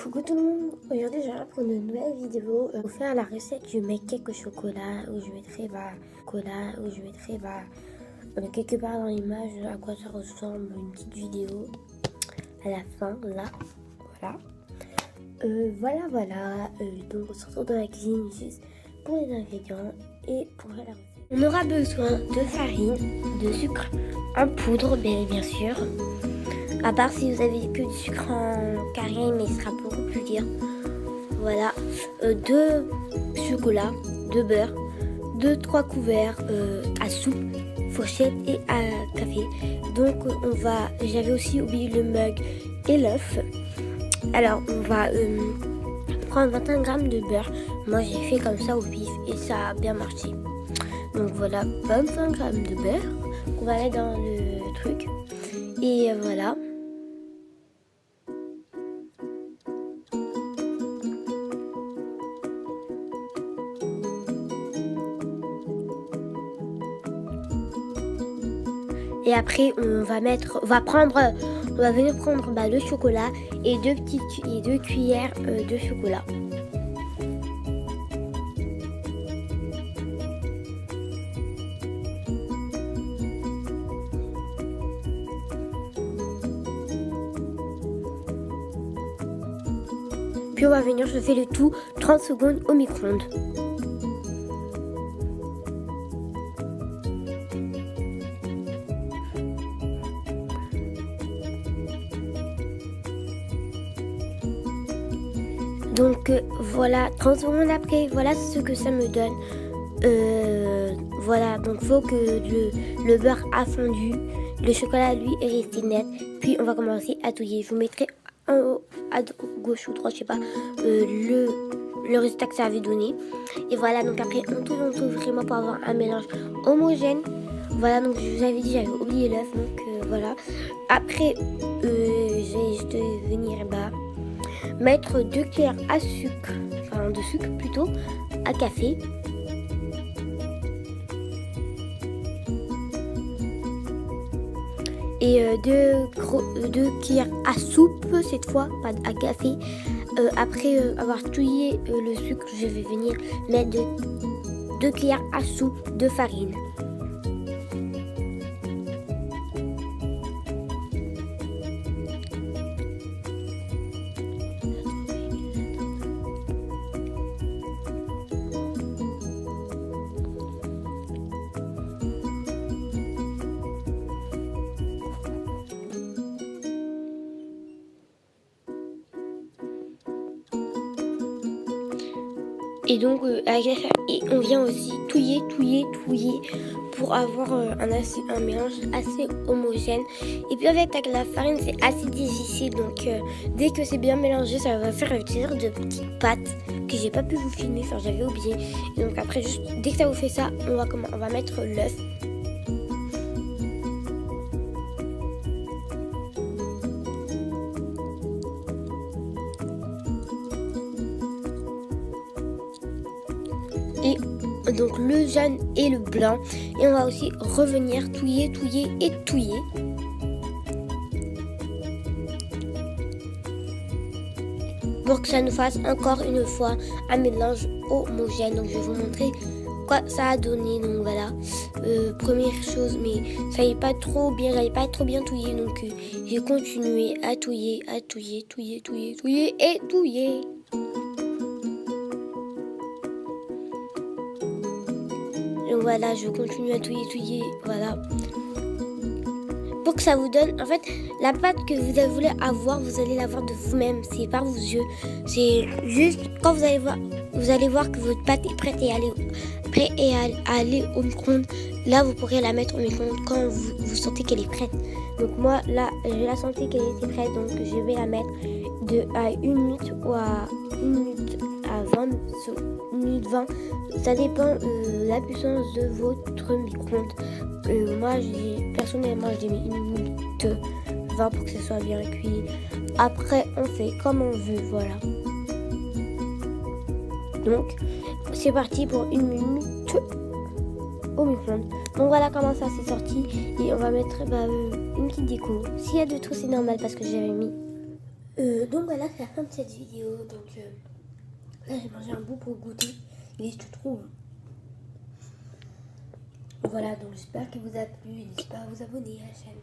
Coucou tout le monde, aujourd'hui je viens pour une nouvelle vidéo pour faire la recette du cake au chocolat où je mettrai quelque part dans l'image à quoi ça ressemble, une petite vidéo à la fin là, voilà. Donc on se retrouve dans la cuisine juste pour les ingrédients et pour faire la recette. On aura besoin de farine, de sucre en poudre bien sûr. À part si vous avez que du sucre en carré, mais ce sera beaucoup plus dur. Voilà, de chocolat, de beurre, 2-3 couverts à soupe, fourchette et à café. Donc j'avais aussi oublié le mug et l'œuf. Alors on va prendre 21 grammes de beurre. Moi j'ai fait comme ça au pif et ça a bien marché. Donc voilà, 25 grammes de beurre qu'on va mettre dans le truc. Et voilà. Et après on va venir prendre le chocolat et deux cuillères de chocolat. Puis on va venir chauffer le tout 30 secondes au micro-ondes. Donc voilà, 30 secondes après, voilà ce que ça me donne. Voilà, donc faut que le beurre a fondu, le chocolat lui est resté net. Puis on va commencer à touiller. Je vous mettrai en haut à gauche ou droite, je sais pas, le résultat que ça avait donné. Et voilà, donc après on touille vraiment pour avoir un mélange homogène. Voilà, donc je vous avais dit, j'avais oublié l'œuf, donc voilà. Après, je vais venir mettre 2 cuillères à sucre, de sucre plutôt, à café. Et 2 cuillères à soupe, cette fois, pas à café. Après avoir touillé le sucre, je vais venir mettre 2 cuillères à soupe de farine. Et donc on vient aussi touiller pour avoir un mélange assez homogène. Et puis avec la farine c'est assez difficile, donc dès que c'est bien mélangé ça va faire une sorte de petite pâte que j'ai pas pu vous filmer, j'avais oublié. Et donc après juste dès que ça vous fait ça, on va mettre l'œuf. Et donc le jaune et le blanc. Et on va aussi revenir touiller et touiller. Pour que ça nous fasse encore une fois un mélange homogène. Donc je vais vous montrer quoi ça a donné. Donc voilà, première chose, mais ça n'allait pas trop bien touillé. Donc j'ai continué à touiller et touiller. Donc voilà, je continue à touiller, voilà. Pour que ça vous donne, en fait, la pâte que vous voulez avoir, vous allez l'avoir de vous-même, c'est par vos yeux. C'est juste quand vous allez voir que votre pâte est prête à aller au micro-ondes. Là, vous pourrez la mettre au micro-ondes quand vous sentez qu'elle est prête. Donc moi, là, je la sentais qu'elle était prête, donc je vais la mettre à 1 minute ou à 1 minute à 20 20. Ça dépend de la puissance de votre micro-ondes. Moi, personnellement, j'ai mis 1 minute 20 pour que ce soit bien cuit. Après, on fait comme on veut, voilà. Donc, c'est parti pour 1 minute au micro-ondes. Donc voilà comment ça s'est sorti. Et on va mettre une petite déco. S'il y a de trop, c'est normal parce que j'avais mis Donc voilà, c'est la fin de cette vidéo. Donc là, j'ai mangé un bout pour goûter. Il est tout trouve. Voilà, donc j'espère qu'il vous a plu. N'hésitez pas à vous abonner à la chaîne.